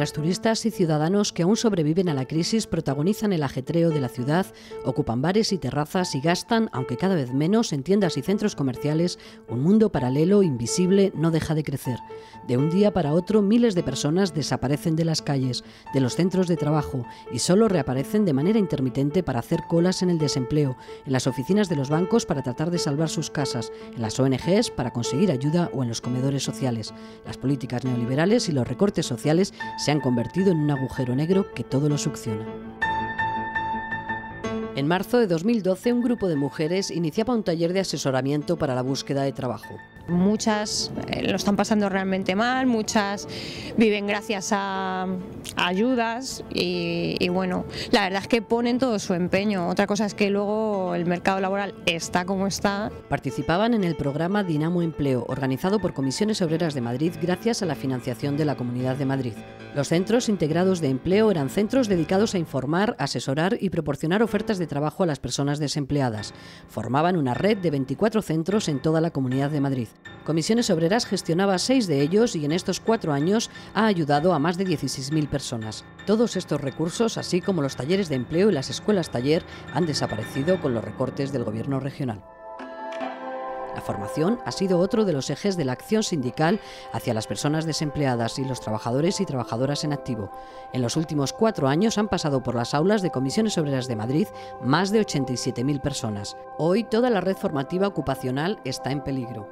mientras turistas y ciudadanos que aún sobreviven a la crisis protagonizan el ajetreo de la ciudad, ocupan bares y terrazas y gastan, aunque cada vez menos, en tiendas y centros comerciales, un mundo paralelo, invisible, no deja de crecer. De un día para otro, miles de personas desaparecen de las calles, de los centros de trabajo, y solo reaparecen de manera intermitente para hacer colas en el desempleo, en las oficinas de los bancos para tratar de salvar sus casas, en las ONGs para conseguir ayuda o en los comedores sociales. Las políticas neoliberales y los recortes sociales se han convertido en un agujero negro que todo lo succiona. En marzo de 2012, un grupo de mujeres iniciaba un taller de asesoramiento para la búsqueda de trabajo. Muchas lo están pasando realmente mal, muchas viven gracias a ayudas y bueno, la verdad es que ponen todo su empeño. Otra cosa es que luego el mercado laboral está como está. Participaban en el programa Dinamo Empleo, organizado por Comisiones Obreras de Madrid gracias a la financiación de la Comunidad de Madrid. Los centros integrados de empleo eran centros dedicados a informar, asesorar y proporcionar ofertas de trabajo a las personas desempleadas. Formaban una red de 24 centros en toda la Comunidad de Madrid. Comisiones Obreras gestionaba 6 de ellos y en estos 4 años ha ayudado a más de 16.000 personas. Todos estos recursos, así como los talleres de empleo y las escuelas taller, han desaparecido con los recortes del gobierno regional. La formación ha sido otro de los ejes de la acción sindical hacia las personas desempleadas y los trabajadores y trabajadoras en activo. En los últimos 4 años han pasado por las aulas de Comisiones Obreras de Madrid más de 87.000 personas. Hoy toda la red formativa ocupacional está en peligro.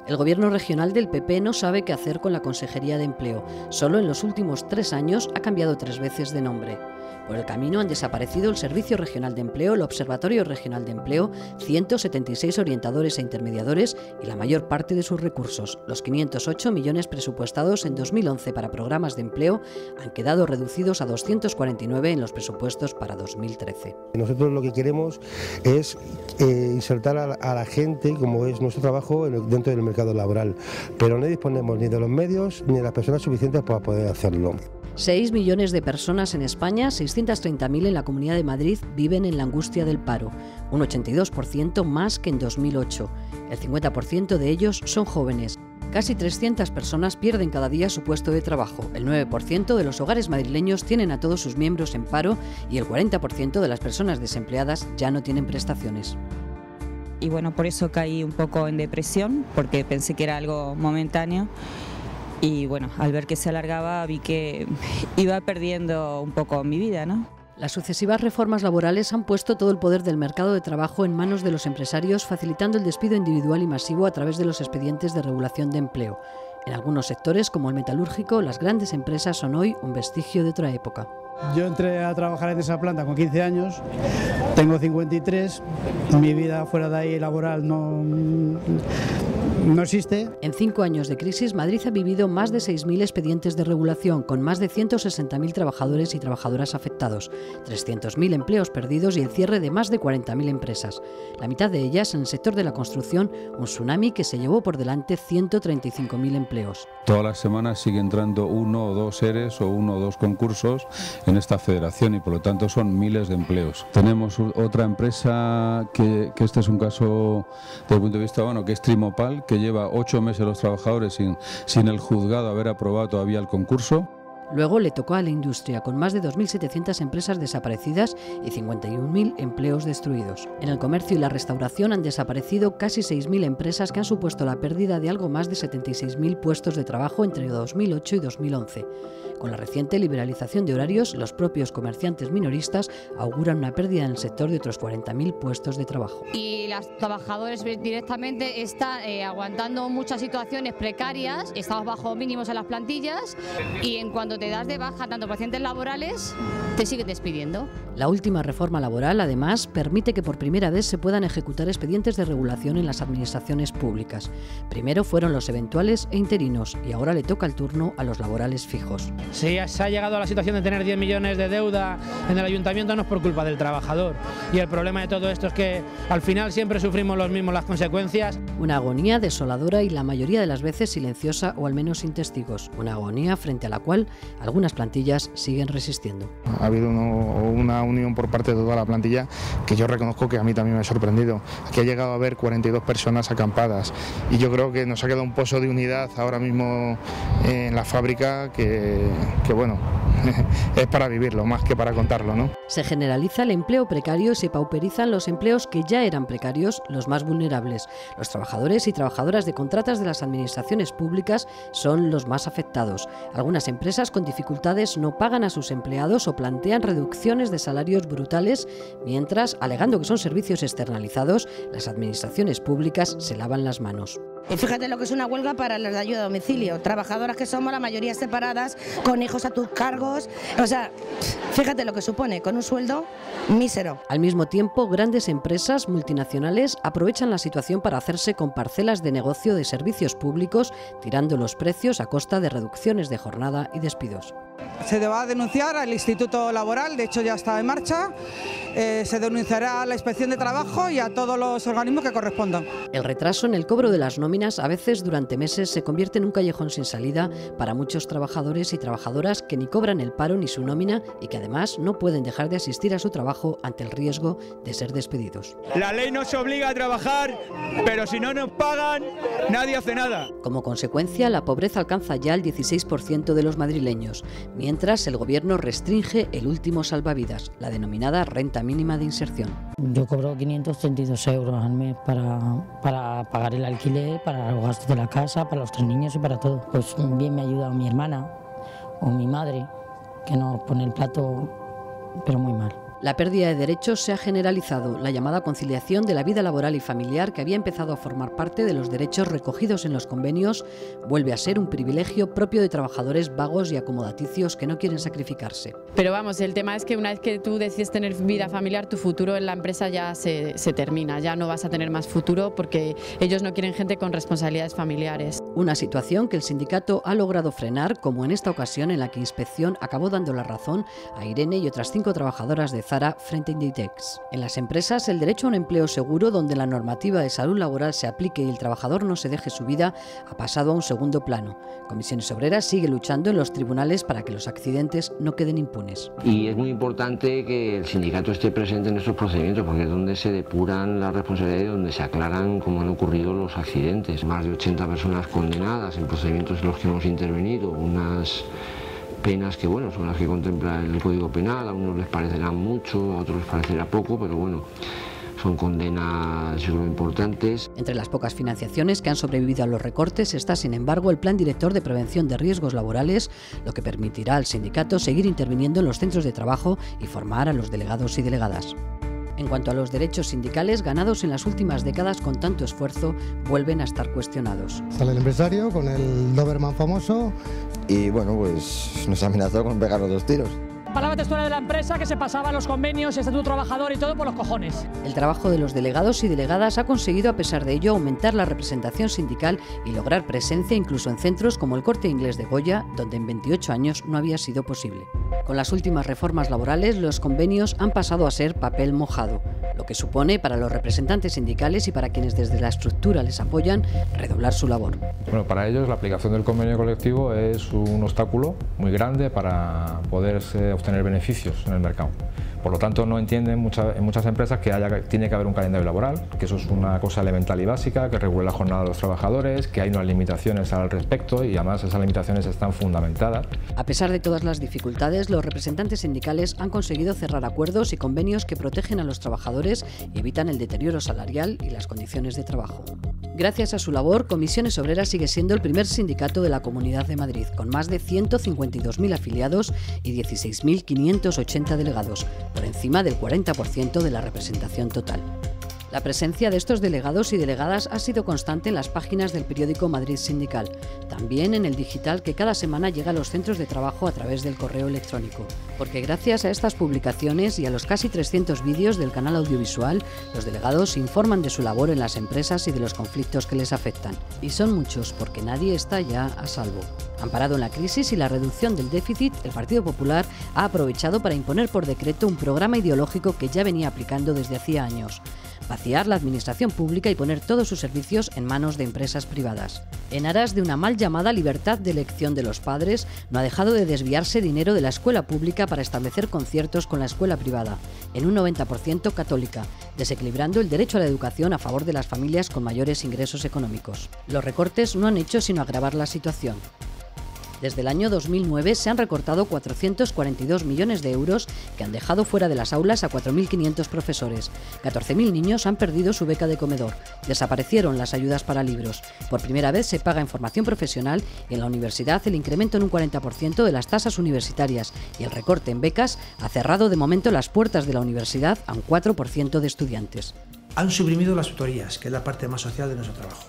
El gobierno regional del PP no sabe qué hacer con la Consejería de Empleo. Solo en los últimos 3 años ha cambiado 3 veces de nombre. Por el camino han desaparecido el Servicio Regional de Empleo, el Observatorio Regional de Empleo, 176 orientadores e intermediadores y la mayor parte de sus recursos. Los 508 millones presupuestados en 2011 para programas de empleo han quedado reducidos a 249 en los presupuestos para 2013. Nosotros lo que queremos es insertar a la gente, como es nuestro trabajo, dentro del mercado laboral, pero no disponemos ni de los medios ni de las personas suficientes para poder hacerlo. 6 millones de personas en España, 630.000 en la Comunidad de Madrid, viven en la angustia del paro, un 82% más que en 2008. El 50% de ellos son jóvenes. Casi 300 personas pierden cada día su puesto de trabajo. El 9% de los hogares madrileños tienen a todos sus miembros en paro y el 40% de las personas desempleadas ya no tienen prestaciones. Y bueno, por eso caí un poco en depresión, porque pensé que era algo momentáneo. Y bueno, al ver que se alargaba vi que iba perdiendo un poco mi vida, ¿no? Las sucesivas reformas laborales han puesto todo el poder del mercado de trabajo en manos de los empresarios, facilitando el despido individual y masivo a través de los expedientes de regulación de empleo. En algunos sectores, como el metalúrgico, las grandes empresas son hoy un vestigio de otra época. Yo entré a trabajar en esa planta con 15 años, tengo 53, mi vida fuera de ahí laboral no existe. En 5 años de crisis, Madrid ha vivido más de 6.000 expedientes de regulación, con más de 160.000 trabajadores y trabajadoras afectados, 300.000 empleos perdidos y el cierre de más de 40.000 empresas. La mitad de ellas en el sector de la construcción, un tsunami que se llevó por delante 135.000 empleos. Todas las semanas sigue entrando 1 o 2 ERES o 1 o 2 concursos en esta federación y por lo tanto son miles de empleos. Tenemos otra empresa que este es un caso desde el punto de vista que es Trimopal, que lleva 8 meses los trabajadores sin el juzgado haber aprobado todavía el concurso. Luego le tocó a la industria, con más de 2.700 empresas desaparecidas y 51.000 empleos destruidos. En el comercio y la restauración han desaparecido casi 6.000 empresas que han supuesto la pérdida de algo más de 76.000 puestos de trabajo entre 2008 y 2011. Con la reciente liberalización de horarios, los propios comerciantes minoristas auguran una pérdida en el sector de otros 40.000 puestos de trabajo. Y los trabajadores directamente están aguantando muchas situaciones precarias, estamos bajo mínimos en las plantillas y en cuanto te das de baja tanto pacientes laborales, te siguen despidiendo. La última reforma laboral, además, permite que por primera vez se puedan ejecutar expedientes de regulación en las administraciones públicas. Primero fueron los eventuales e interinos y ahora le toca el turno a los laborales fijos. Si se ha llegado a la situación de tener 10 millones de deuda en el ayuntamiento no es por culpa del trabajador. Y el problema de todo esto es que al final siempre sufrimos los mismos las consecuencias. Una agonía desoladora y la mayoría de las veces silenciosa o al menos sin testigos. Una agonía frente a la cual algunas plantillas siguen resistiendo. Ha habido una unión por parte de toda la plantilla que yo reconozco que a mí también me ha sorprendido. Aquí ha llegado a haber 42 personas acampadas y yo creo que nos ha quedado un pozo de unidad ahora mismo en la fábrica que bueno, es para vivirlo más que para contarlo, ¿no? Se generaliza el empleo precario y se pauperizan los empleos que ya eran precarios, los más vulnerables. Los trabajadores y trabajadoras de contratas de las administraciones públicas son los más afectados. Algunas empresas con dificultades no pagan a sus empleados o plantean reducciones de salarios brutales, mientras, alegando que son servicios externalizados, las administraciones públicas se lavan las manos. Y fíjate lo que es una huelga para las de ayuda a domicilio, trabajadoras que somos la mayoría separadas, con hijos a tus cargos, o sea, fíjate lo que supone, con un sueldo mísero. Al mismo tiempo, grandes empresas multinacionales aprovechan la situación para hacerse con parcelas de negocio de servicios públicos, tirando los precios a costa de reducciones de jornada y despidos. Se va a denunciar al Instituto Laboral, de hecho ya está en marcha, se denunciará a la Inspección de Trabajo y a todos los organismos que correspondan. El retraso en el cobro de las nóminas a veces durante meses se convierte en un callejón sin salida para muchos trabajadores y trabajadoras que ni cobran el paro ni su nómina y que además no pueden dejar de asistir a su trabajo ante el riesgo de ser despedidos. La ley nos obliga a trabajar, pero si no nos pagan, nadie hace nada. Como consecuencia, la pobreza alcanza ya el 16% de los madrileños, mientras el gobierno restringe el último salvavidas, la denominada renta mínima de inserción. Yo cobro 532 euros al mes para pagar el alquiler, para los gastos de la casa, para los 3 niños y para todo. Pues bien me ha ayudado mi hermana o mi madre, que nos pone el plato, pero muy mal. La pérdida de derechos se ha generalizado. La llamada conciliación de la vida laboral y familiar, que había empezado a formar parte de los derechos recogidos en los convenios, vuelve a ser un privilegio propio de trabajadores vagos y acomodaticios que no quieren sacrificarse. Pero vamos, el tema es que una vez que tú decides tener vida familiar, tu futuro en la empresa ya se termina, ya no vas a tener más futuro porque ellos no quieren gente con responsabilidades familiares. Una situación que el sindicato ha logrado frenar, como en esta ocasión en la que Inspección acabó dando la razón a Irene y otras 5 trabajadoras de Zara frente a Inditex. En las empresas, el derecho a un empleo seguro donde la normativa de salud laboral se aplique y el trabajador no se deje su vida ha pasado a un segundo plano. Comisiones Obreras sigue luchando en los tribunales para que los accidentes no queden impunes. Y es muy importante que el sindicato esté presente en estos procedimientos porque es donde se depuran las responsabilidades y donde se aclaran cómo han ocurrido los accidentes. Más de 80 personas condenadas en procedimientos en los que hemos intervenido, unas penas que bueno, son las que contempla el Código Penal, a unos les parecerán mucho, a otros les parecerá poco, pero bueno, son condenas muy importantes. Entre las pocas financiaciones que han sobrevivido a los recortes está, sin embargo, el Plan Director de Prevención de Riesgos Laborales, lo que permitirá al sindicato seguir interviniendo en los centros de trabajo y formar a los delegados y delegadas. En cuanto a los derechos sindicales ganados en las últimas décadas con tanto esfuerzo, vuelven a estar cuestionados. Sale el empresario con el Doberman famoso y bueno, pues nos amenazó con pegar los 2 tiros. Palabra textual de la empresa que se pasaba los convenios, estatuto trabajador y todo por los cojones. El trabajo de los delegados y delegadas ha conseguido, a pesar de ello, aumentar la representación sindical y lograr presencia incluso en centros como el Corte Inglés de Goya, donde en 28 años no había sido posible. Con las últimas reformas laborales, los convenios han pasado a ser papel mojado, lo que supone para los representantes sindicales y para quienes desde la estructura les apoyan redoblar su labor. Bueno, para ellos la aplicación del convenio colectivo es un obstáculo muy grande para poder obtener beneficios en el mercado. Por lo tanto, no entienden en muchas empresas que tiene que haber un calendario laboral, que eso es una cosa elemental y básica, que regula la jornada de los trabajadores, que hay unas limitaciones al respecto y además esas limitaciones están fundamentadas. A pesar de todas las dificultades, los representantes sindicales han conseguido cerrar acuerdos y convenios que protegen a los trabajadores y evitan el deterioro salarial y las condiciones de trabajo. Gracias a su labor, Comisiones Obreras sigue siendo el primer sindicato de la Comunidad de Madrid, con más de 152.000 afiliados y 16.580 delegados, por encima del 40% de la representación total. La presencia de estos delegados y delegadas ha sido constante en las páginas del periódico Madrid Sindical, también en el digital que cada semana llega a los centros de trabajo a través del correo electrónico. Porque gracias a estas publicaciones y a los casi 300 vídeos del canal audiovisual, los delegados informan de su labor en las empresas y de los conflictos que les afectan. Y son muchos, porque nadie está ya a salvo. Amparado en la crisis y la reducción del déficit, el Partido Popular ha aprovechado para imponer por decreto un programa ideológico que ya venía aplicando desde hacía años. vaciar la administración pública y poner todos sus servicios en manos de empresas privadas. En aras de una mal llamada libertad de elección de los padres, no ha dejado de desviarse dinero de la escuela pública para establecer conciertos con la escuela privada, en un 90% católica, desequilibrando el derecho a la educación a favor de las familias con mayores ingresos económicos. Los recortes no han hecho sino agravar la situación. Desde el año 2009 se han recortado 442 millones de euros que han dejado fuera de las aulas a 4.500 profesores. 14.000 niños han perdido su beca de comedor. Desaparecieron las ayudas para libros. Por primera vez se paga en formación profesional y en la universidad el incremento en un 40% de las tasas universitarias y el recorte en becas ha cerrado de momento las puertas de la universidad a un 4% de estudiantes. Han suprimido las tutorías, que es la parte más social de nuestro trabajo.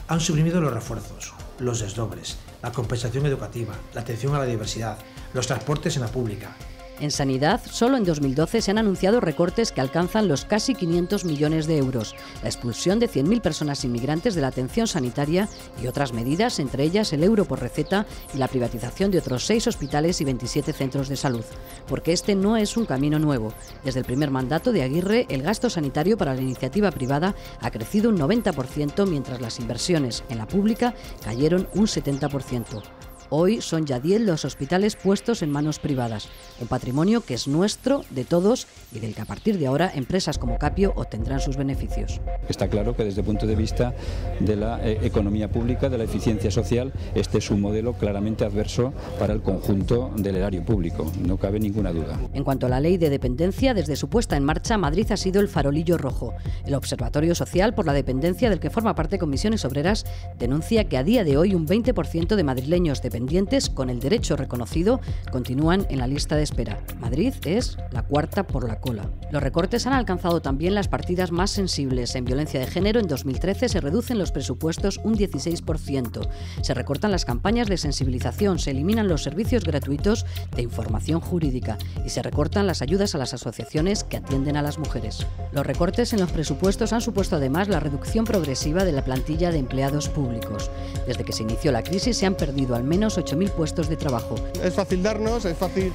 Han suprimido los refuerzos, los desdobres, la compensación educativa, la atención a la diversidad, los transportes en la pública. En sanidad, solo en 2012 se han anunciado recortes que alcanzan los casi 500 millones de euros, la expulsión de 100.000 personas inmigrantes de la atención sanitaria y otras medidas, entre ellas el euro por receta y la privatización de otros 6 hospitales y 27 centros de salud. Porque este no es un camino nuevo. Desde el primer mandato de Aguirre, el gasto sanitario para la iniciativa privada ha crecido un 90%, mientras las inversiones en la pública cayeron un 70%. Hoy son ya 10 los hospitales puestos en manos privadas, un patrimonio que es nuestro, de todos, y del que a partir de ahora empresas como Capio obtendrán sus beneficios. Está claro que desde el punto de vista de la economía pública, de la eficiencia social, este es un modelo claramente adverso para el conjunto del erario público, no cabe ninguna duda. En cuanto a la ley de dependencia, desde su puesta en marcha, Madrid ha sido el farolillo rojo. El Observatorio Social por la Dependencia, del que forma parte Comisiones Obreras, denuncia que a día de hoy un 20% de madrileños dependientes con el derecho reconocido continúan en la lista de espera. Madrid es la cuarta por la cola. Los recortes han alcanzado también las partidas más sensibles. En violencia de género, en 2013 se reducen los presupuestos un 16%. Se recortan las campañas de sensibilización, se eliminan los servicios gratuitos de información jurídica y se recortan las ayudas a las asociaciones que atienden a las mujeres. Los recortes en los presupuestos han supuesto además la reducción progresiva de la plantilla de empleados públicos. Desde que se inició la crisis se han perdido al menos 8.000 puestos de trabajo. Es fácil darnos, es fácil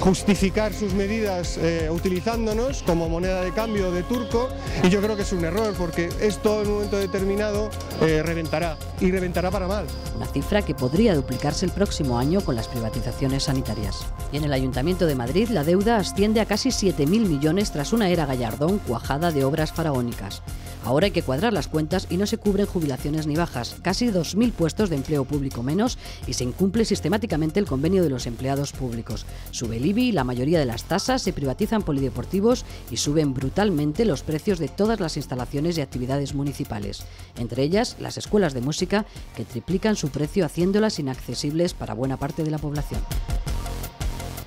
justificar sus medidas utilizándonos como moneda de cambio de turco, y yo creo que es un error porque esto en un momento determinado reventará, y reventará para mal. Una cifra que podría duplicarse el próximo año con las privatizaciones sanitarias. Y en el Ayuntamiento de Madrid la deuda asciende a casi 7.000 millones tras una era Gallardón cuajada de obras faraónicas. Ahora hay que cuadrar las cuentas y no se cubren jubilaciones ni bajas, casi 2.000 puestos de empleo público menos, y se incumple sistemáticamente el convenio de los empleados públicos. Sube el IBI, la mayoría de las tasas, se privatizan polideportivos y suben brutalmente los precios de todas las instalaciones y actividades municipales, entre ellas las escuelas de música, que triplican su precio haciéndolas inaccesibles para buena parte de la población.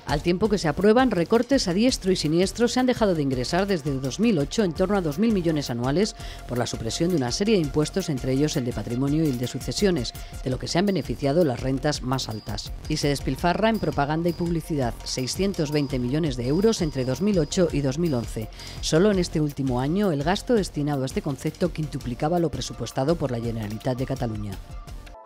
Al tiempo que se aprueban recortes a diestro y siniestro, se han dejado de ingresar desde 2008 en torno a 2.000 millones anuales por la supresión de una serie de impuestos, entre ellos el de patrimonio y el de sucesiones, de lo que se han beneficiado las rentas más altas. Y se despilfarra en propaganda y publicidad, 620 millones de euros entre 2008 y 2011. Solo en este último año el gasto destinado a este concepto quintuplicaba lo presupuestado por la Generalitat de Cataluña.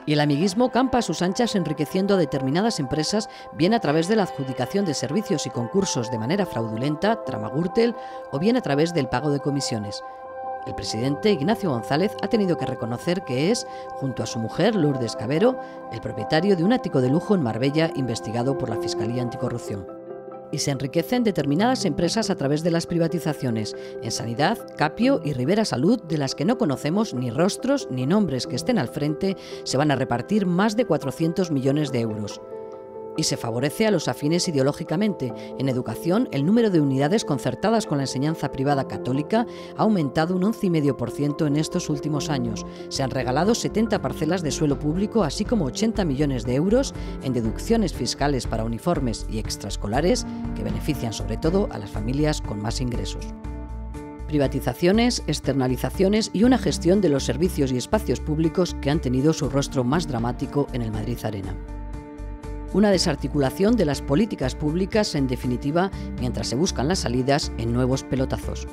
Y el amiguismo campa a sus anchas enriqueciendo a determinadas empresas, bien a través de la adjudicación de servicios y concursos de manera fraudulenta, trama Gürtel, o bien a través del pago de comisiones. El presidente Ignacio González ha tenido que reconocer que es, junto a su mujer Lourdes Cabero, el propietario de un ático de lujo en Marbella investigado por la Fiscalía Anticorrupción. Y se enriquecen determinadas empresas a través de las privatizaciones. En sanidad, Capio y Rivera Salud, de las que no conocemos ni rostros ni nombres que estén al frente, se van a repartir más de 400 millones de euros. Y se favorece a los afines ideológicamente. En educación, el número de unidades concertadas con la enseñanza privada católica ha aumentado un 11,5% en estos últimos años. Se han regalado 70 parcelas de suelo público, así como 80 millones de euros en deducciones fiscales para uniformes y extraescolares, que benefician sobre todo a las familias con más ingresos. Privatizaciones, externalizaciones y una gestión de los servicios y espacios públicos que han tenido su rostro más dramático en el Madrid Arena. Una desarticulación de las políticas públicas, en definitiva, mientras se buscan las salidas en nuevos pelotazos.